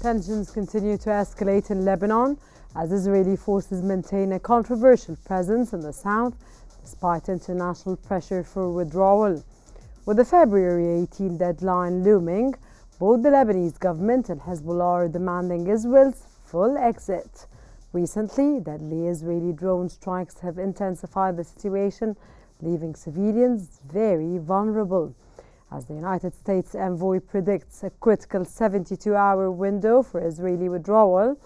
Tensions continue to escalate in Lebanon as Israeli forces maintain a controversial presence in the south despite international pressure for withdrawal. With the February 18 deadline looming, both the Lebanese government and Hezbollah are demanding Israel's full exit. Recently, deadly Israeli drone strikes have intensified the situation, leaving civilians very vulnerable. As the United States envoy predicts a critical 72-hour window for Israeli withdrawal,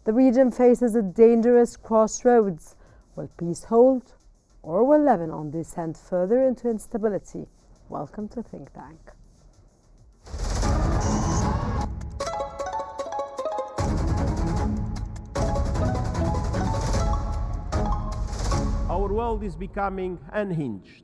the region faces a dangerous crossroads. Will peace hold, or will Lebanon descend further into instability? Welcome to Think Tank. Our world is becoming unhinged.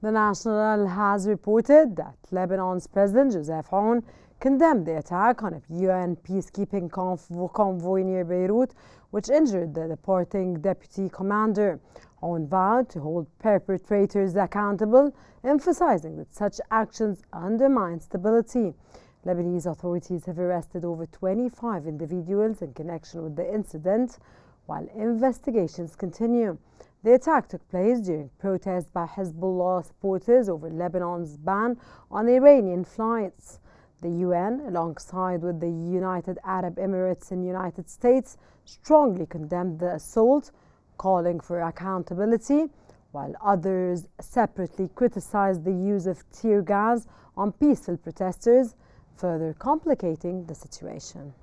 The National has reported that Lebanon's President Joseph Aoun condemned the attack on a UN peacekeeping convoy near Beirut, which injured the departing deputy commander. Aoun vowed to hold perpetrators accountable, emphasizing that such actions undermine stability. Lebanese authorities have arrested over 25 individuals in connection with the incident, while investigations continue. The attack took place during protests by Hezbollah supporters over Lebanon's ban on Iranian flights. The UN, alongside with the United Arab Emirates and United States, strongly condemned the assault, calling for accountability, while others separately criticized the use of tear gas on peaceful protesters, further complicating the situation.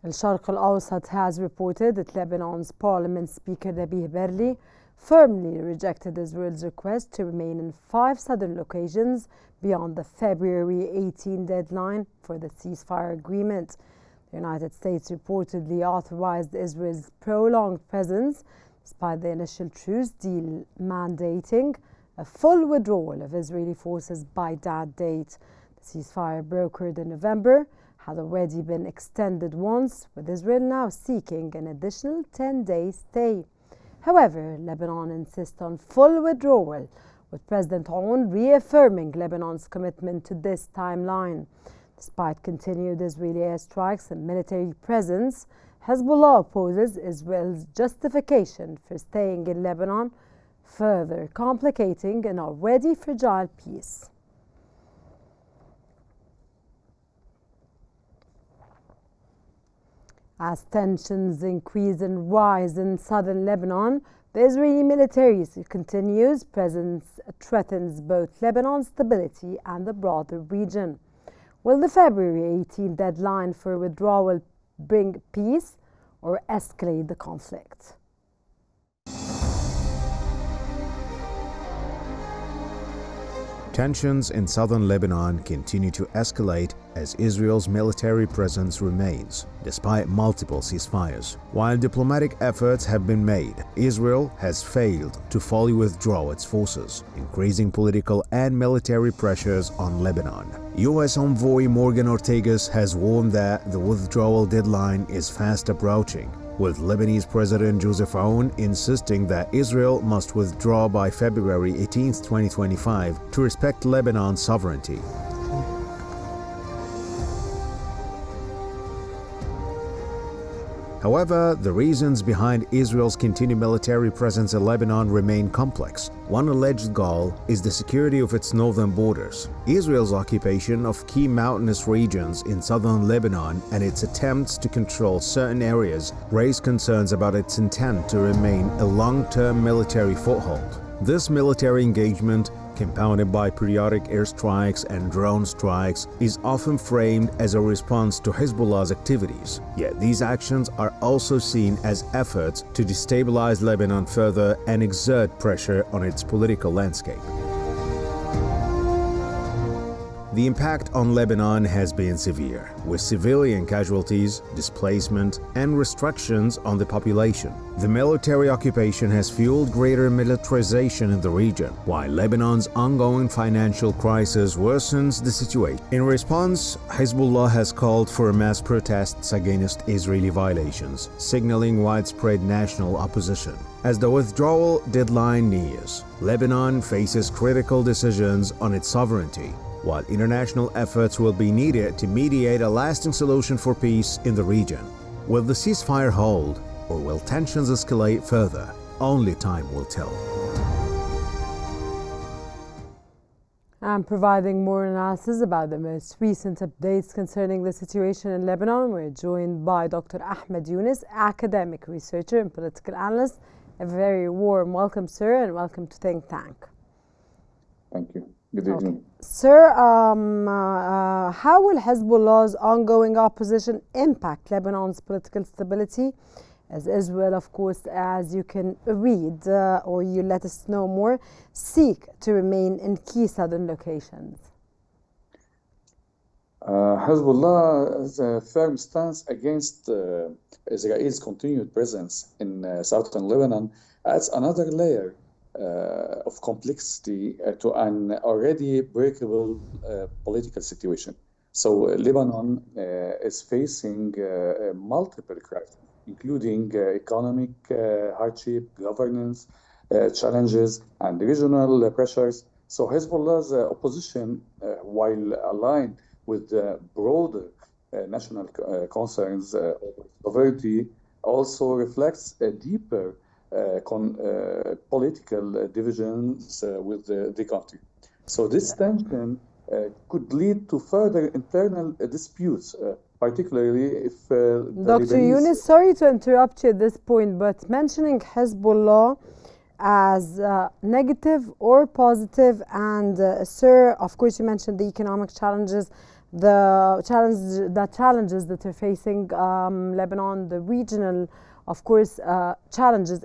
Al-Sharq al-Awsat has reported that Lebanon's Parliament Speaker Nabih Berri firmly rejected Israel's request to remain in 5 southern locations beyond the February 18 deadline for the ceasefire agreement. The United States reportedly authorized Israel's prolonged presence despite the initial truce deal mandating a full withdrawal of Israeli forces by that date. The ceasefire brokered in November had already been extended once, with Israel now seeking an additional 10-day stay. However, Lebanon insists on full withdrawal, with President Aoun reaffirming Lebanon's commitment to this timeline. Despite continued Israeli airstrikes and military presence, Hezbollah opposes Israel's justification for staying in Lebanon, further complicating an already fragile peace. As tensions increase and rise in southern Lebanon, the Israeli military's continuous presence threatens both Lebanon's stability and the broader region. Will the February 18 deadline for withdrawal bring peace or escalate the conflict? Tensions in southern Lebanon continue to escalate as Israel's military presence remains, despite multiple ceasefires. While diplomatic efforts have been made, Israel has failed to fully withdraw its forces, increasing political and military pressures on Lebanon. U.S. envoy Morgan Ortagus has warned that the withdrawal deadline is fast approaching, with Lebanese President Joseph Aoun insisting that Israel must withdraw by February 18, 2025 to respect Lebanon's sovereignty. However, the reasons behind Israel's continued military presence in Lebanon remain complex. One alleged goal is the security of its northern borders. Israel's occupation of key mountainous regions in southern Lebanon and its attempts to control certain areas raise concerns about its intent to remain a long-term military foothold. This military engagement, compounded by periodic airstrikes and drone strikes, is often framed as a response to Hezbollah's activities. Yet these actions are also seen as efforts to destabilize Lebanon further and exert pressure on its political landscape. The impact on Lebanon has been severe, with civilian casualties, displacement, and restrictions on the population. The military occupation has fueled greater militarization in the region, while Lebanon's ongoing financial crisis worsens the situation. In response, Hezbollah has called for mass protests against Israeli violations, signaling widespread national opposition. As the withdrawal deadline nears, Lebanon faces critical decisions on its sovereignty, while international efforts will be needed to mediate a lasting solution for peace in the region. Will the ceasefire hold, or will tensions escalate further? Only time will tell. And providing more analysis about the most recent updates concerning the situation in Lebanon, we're joined by Dr. Ahmed Yunus, academic researcher and political analyst. A very warm welcome, sir, and welcome to Think Tank. Thank you. Good evening. Okay. Sir, how will Hezbollah's ongoing opposition impact Lebanon's political stability? As Israel, of course, as you can read or you let us know more, seek to remain in key southern locations. Hezbollah has a firm stance against Israel's continued presence in southern Lebanon adds another layer of complexity to an already breakable political situation. So Lebanon is facing multiple crises, including economic hardship, governance challenges, and regional pressures. So Hezbollah's opposition, while aligned with broader national concerns over sovereignty, also reflects a deeper political divisions with the country. So this tension could lead to further internal disputes, particularly if Dr. Yunus, sorry to interrupt you at this point, but mentioning Hezbollah as negative or positive, and sir, of course you mentioned the economic challenges, the challenges that are facing Lebanon, the regional, of course, challenges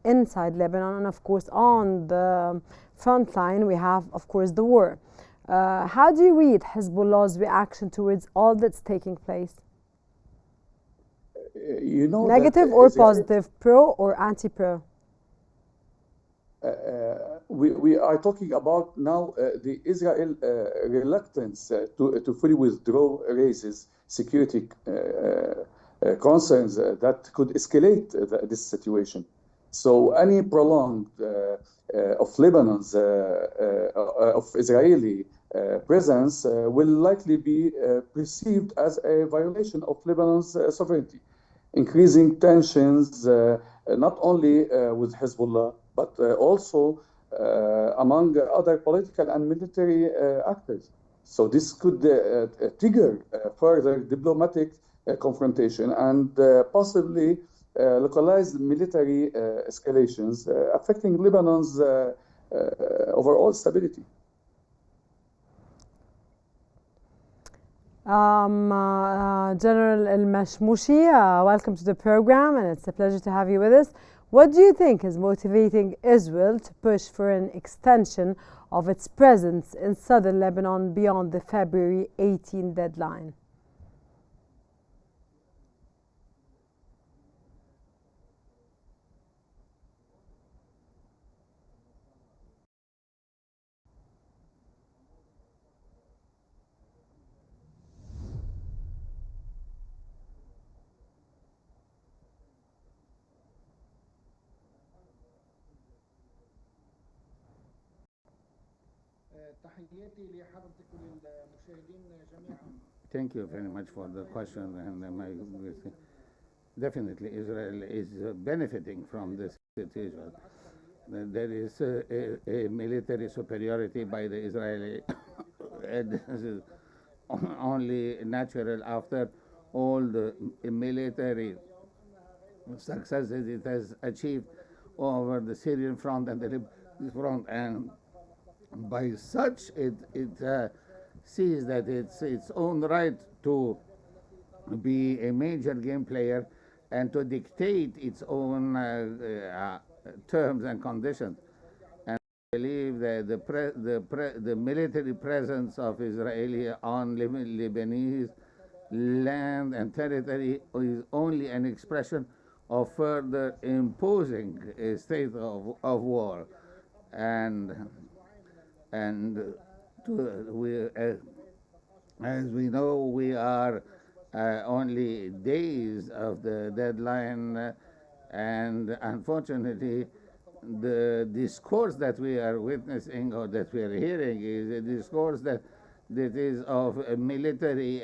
inside Lebanon, and of course on the front line we have, of course, the war. How do you read Hezbollah's reaction towards all that's taking place? You know, negative or positive, pro or anti-pro? We are talking about now the Israel reluctance to fully withdraw raises security concerns that could escalate this situation. So any prolonged of Lebanon's of Israeli presence will likely be perceived as a violation of Lebanon's sovereignty, increasing tensions not only with Hezbollah, but also among other political and military actors. So this could trigger further diplomatic confrontation and possibly localized military escalations affecting Lebanon's overall stability. General El-Mashmoushi, welcome to the program, and it's a pleasure to have you with us. What do you think is motivating Israel to push for an extension of its presence in southern Lebanon beyond the February 18 deadline? Thank you very much for the question, and definitely Israel is benefiting from this situation. There is a military superiority by the Israeli, and this is only natural after all the military successes it has achieved over the Syrian front and the Lebanese front, and by such it sees that it's its own right to be a major game player and to dictate its own terms and conditions. And I believe believe that the military presence of Israeli on Lebanese land and territory is only an expression of further imposing a state of war, and as we know, we are only days of the deadline, and unfortunately, the discourse that we are witnessing or that we are hearing is a discourse that is of a military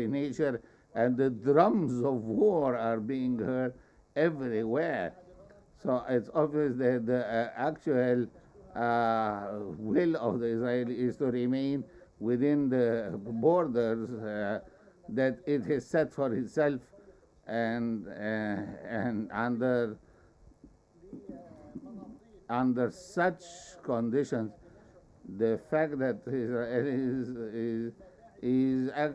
nature, and the drums of war are being heard everywhere. So it's obvious that the actual will of the Israelis is to remain within the borders that it has set for itself, and under such conditions, the fact that Israel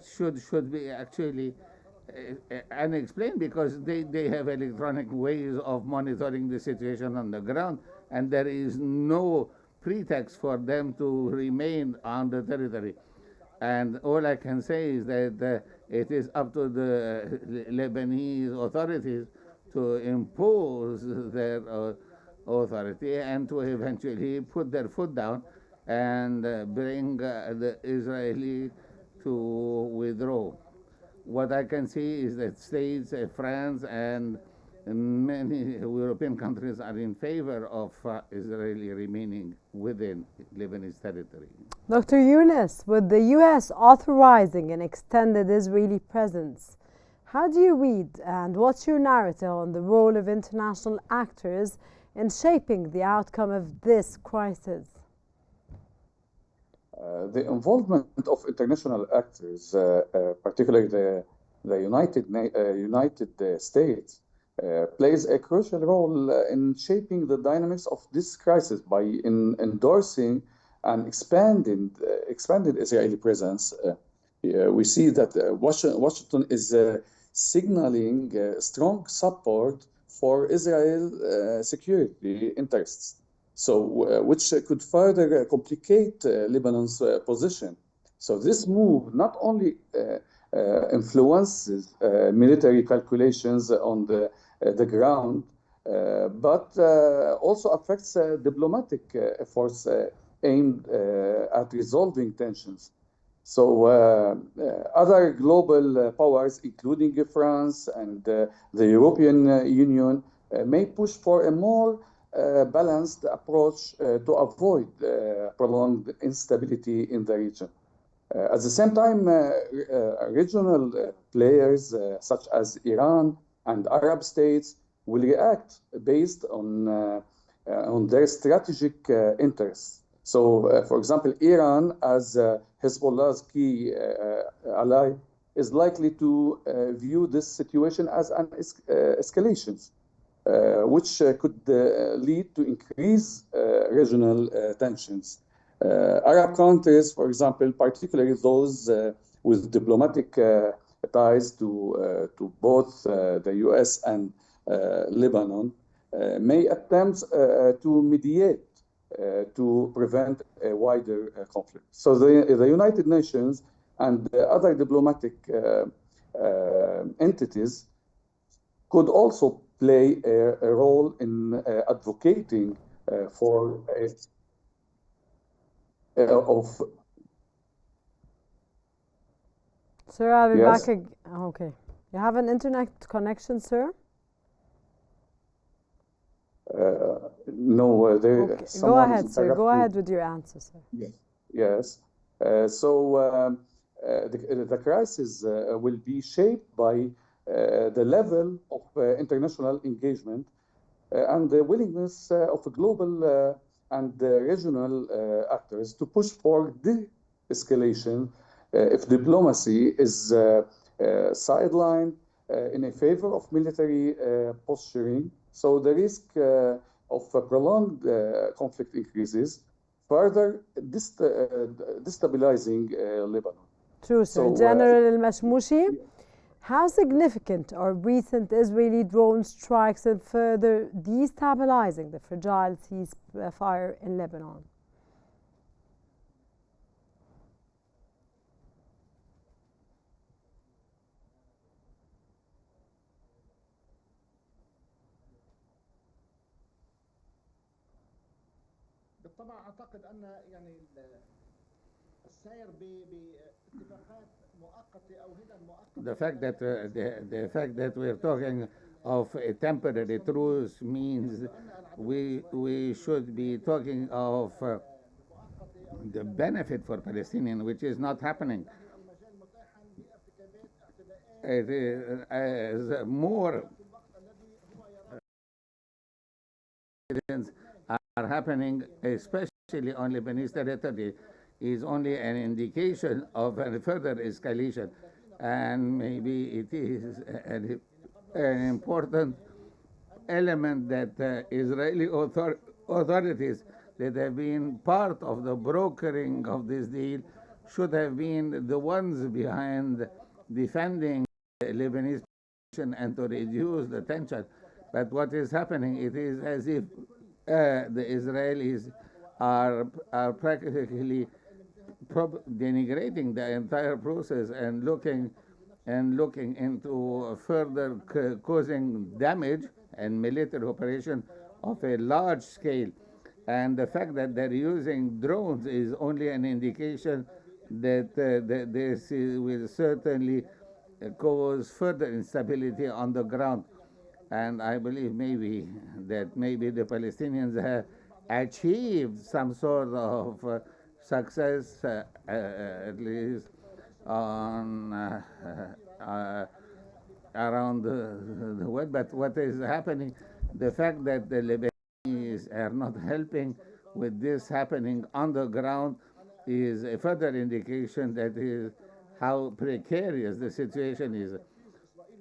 should be actually unexplained, because they have electronic ways of monitoring the situation on the ground, and there is no pretext for them to remain on the territory. And all I can say is that it is up to the Lebanese authorities to impose their authority and to eventually put their foot down and bring the Israeli to withdraw. What I can see is that states, France, and many European countries are in favor of Israeli remaining within Lebanese territory. Dr. Yunus, with the U.S. authorizing an extended Israeli presence, how do you read and what's your narrative on the role of international actors in shaping the outcome of this crisis? The involvement of international actors, particularly the United States, plays a crucial role in shaping the dynamics of this crisis by endorsing and expanded Israeli presence. We see that Washington is signaling strong support for Israel security interests, so which could further complicate Lebanon's position. So this move not only influences military calculations on the ground, but also affects diplomatic efforts aimed at resolving tensions. So other global powers, including France and the European Union, may push for a more balanced approach to avoid prolonged instability in the region. At the same time, regional players such as Iran and Arab states will react based on their strategic interests. So, for example, Iran, as Hezbollah's key ally, is likely to view this situation as an escalation, which could lead to increased regional tensions. Arab countries, for example, particularly those with diplomatic ties to both the US and Lebanon, may attempt to mediate to prevent a wider conflict. So the United Nations and other diplomatic entities could also play a role in advocating for Sir, I'll be Yes. back again. Okay. You have an internet connection, sir? No, Okay. Go ahead, sir. Go ahead with your answer, sir. Yes. The crisis will be shaped by the level of international engagement and the willingness of global and regional actors to push for de-escalation if diplomacy is sidelined in a favor of military posturing. So the risk of a prolonged conflict increases, further destabilizing Lebanon. True, sir. So, General El-Mashmoushi, How significant are recent Israeli drone strikes in further destabilizing the fragile ceasefire in Lebanon? بالطبع اعتقد ان يعني السير باتفاقات مؤقته او هدن مؤقته. The fact that we're talking of a temporary truce means we should be talking of the benefit for Palestinians, which is not happening. It is as more incidents are happening, especially on Lebanese territory, is only an indication of a further escalation, and maybe it is an important element that Israeli authorities that have been part of the brokering of this deal should have been the ones behind defending the Lebanese position and to reduce the tension. But what is happening, it is as if the Israelis are practically denigrating the entire process and looking into further causing damage and military operation of a large scale. And the fact that they're using drones is only an indication that this will certainly cause further instability on the ground. And I believe maybe the Palestinians have achieved some sort of success, at least on around the world. But what is happening, the fact that the Lebanese are not helping with this happening on the ground is a further indication that is how precarious the situation is.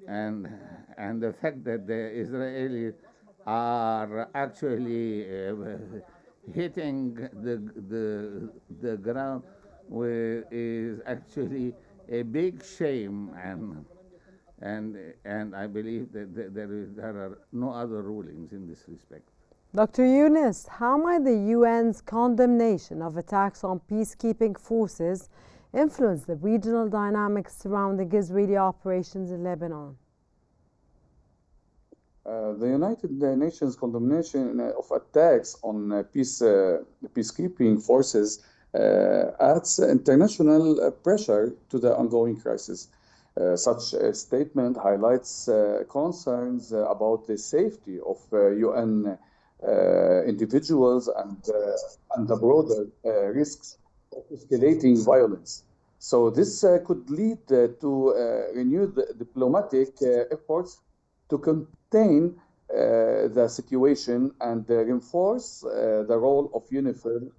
And the fact that the Israelis are actually hitting the ground is actually a big shame, and I believe that there are no other rulings in this respect. Dr. Qnews, how might the UN's condemnation of attacks on peacekeeping forces influence the regional dynamics surrounding Israeli operations in Lebanon? The United Nations condemnation of attacks on peacekeeping forces adds international pressure to the ongoing crisis. Such a statement highlights concerns about the safety of UN individuals and the broader risks of escalating violence. So this could lead to renewed diplomatic efforts to contain the situation and reinforce the role of UNIFIL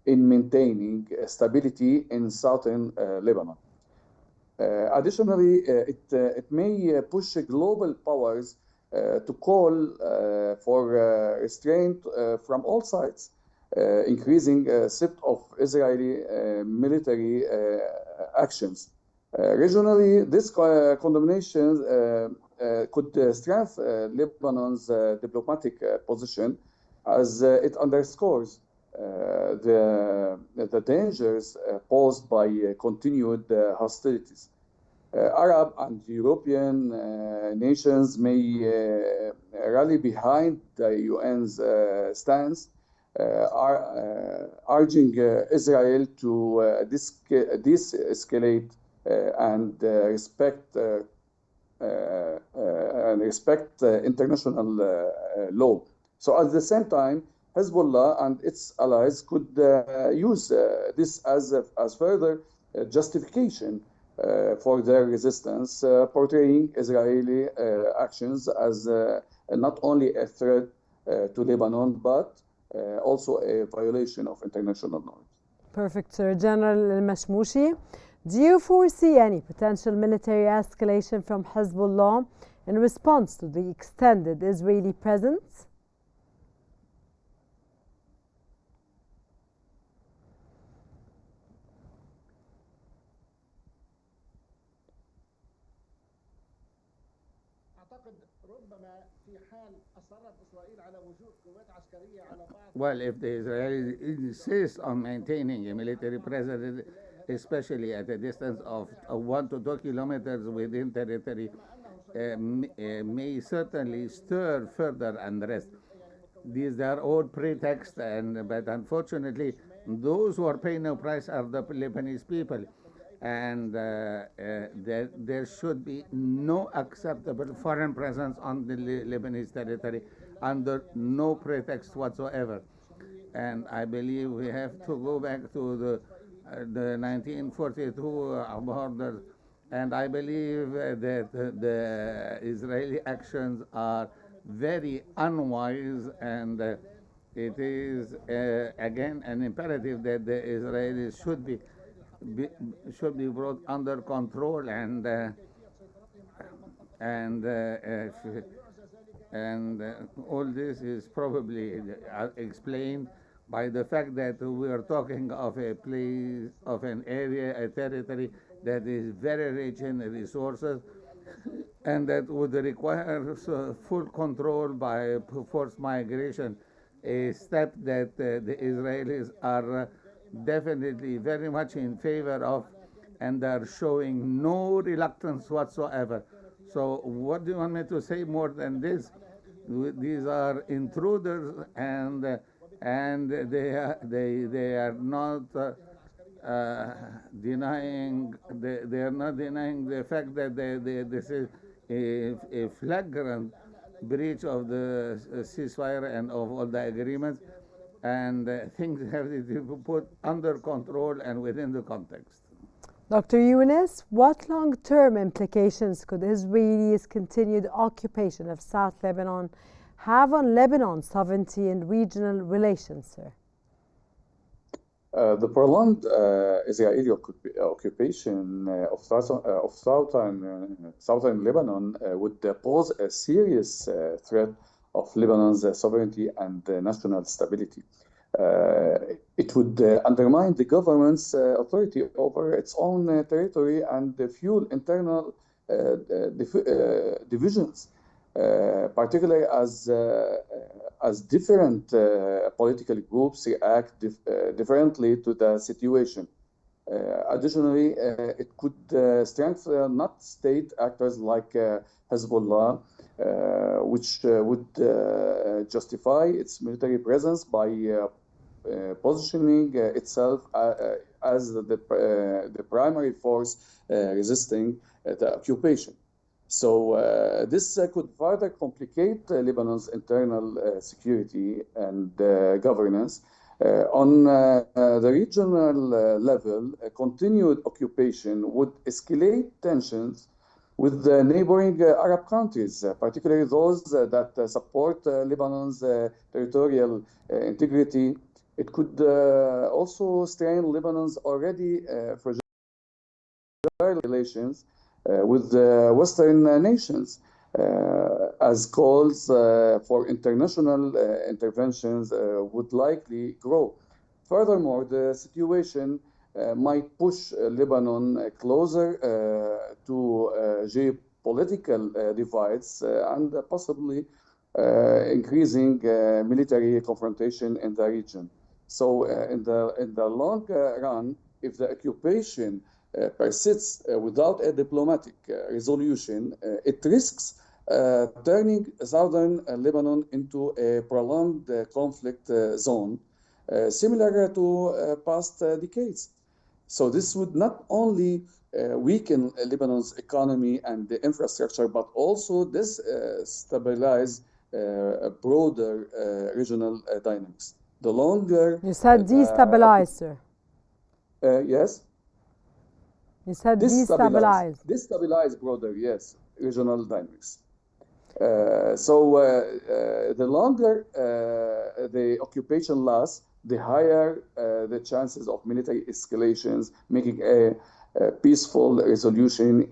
in maintaining stability in southern Lebanon. Additionally, it may push global powers to call for restraint from all sides, increasing threat of Israeli military actions. Regionally, this condemnation could strengthen Lebanon's diplomatic position as it underscores the dangers posed by continued hostilities. Arab and European nations may rally behind the UN's stance, urging Israel to de-escalate and respect international law. So at the same time, Hezbollah and its allies could use this as further justification for their resistance, portraying Israeli actions as not only a threat to Lebanon, but also a violation of international norms. Perfect, Sir. General Al-Mashmoushi, do you foresee any potential military escalation from Hezbollah in response to the extended Israeli presence? أعتقد ربما في حال أصرت إسرائيل على وجود قوات عسكرية على بعض Well, if the Israelis insist on maintaining a military presence, especially at a distance of 1 to 2 kilometers within territory, may certainly stir further unrest. These are all pretexts, but unfortunately, those who are paying the price are the Lebanese people. And there should be no acceptable foreign presence on the Lebanese territory under no pretext whatsoever. And I believe we have to go back to the 1942 borders. And I believe that the Israeli actions are very unwise, and it is again an imperative that the Israelis should be brought under control, and all this is probably explained by the fact that we are talking of a place, of an area, a territory that is very rich in resources, and that would require full control by forced migration, a step that the Israelis are definitely very much in favor of, and are showing no reluctance whatsoever. So what do you want me to say more than this? These are intruders, and they are not denying the fact that this is a flagrant breach of the ceasefire and of all the agreements, and things have to be put under control and within the context. Dr. Qnews, what long-term implications could Israel's continued occupation of South Lebanon have on Lebanon's sovereignty and regional relations, sir? The prolonged Israeli occupation of southern Lebanon would pose a serious threat of Lebanon's sovereignty and national stability. It would undermine the government's authority over its own territory and fuel internal divisions, particularly as different political groups react differently to the situation. Additionally, it could strengthen not state actors like Hezbollah, which would justify its military presence by positioning itself as the primary force resisting the occupation. So this could further complicate Lebanon's internal security and governance. On the regional level, continued occupation would escalate tensions with the neighboring Arab countries, particularly those that support Lebanon's territorial integrity. It could also strain Lebanon's already fragile relations with Western nations, as calls for international interventions would likely grow. Furthermore, the situation might push Lebanon closer to geopolitical divides and possibly increasing military confrontation in the region. So in the long run, if the occupation persists without a diplomatic resolution, it risks turning southern Lebanon into a prolonged conflict zone, similar to past decades. So this would not only weaken Lebanon's economy and the infrastructure, but also destabilize broader regional dynamics. The longer... You said destabilize, sir. Yes? You said destabilize. Destabilize broader, yes, regional dynamics. So the longer the occupation lasts, the higher the chances of military escalations, making a peaceful resolution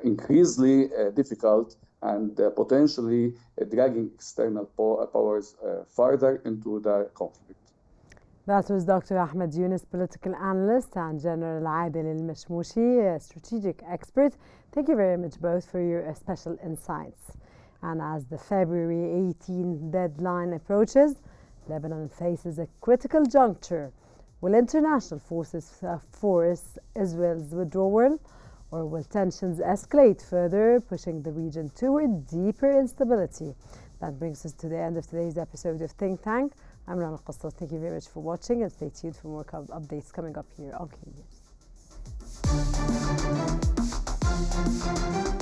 increasingly difficult and potentially dragging external powers further into the conflict. That was Dr. Ahmed Yunus, political analyst, and General Adel Al-Mashmoushi, a strategic expert. Thank you very much both for your special insights. And as the February 18 deadline approaches, Lebanon faces a critical juncture. Will international forces force Israel's withdrawal, or will tensions escalate further, pushing the region toward deeper instability? That brings us to the end of today's episode of Think Tank. I'm Rana Qasas. Thank you very much for watching, and stay tuned for more updates coming up here on Qnews.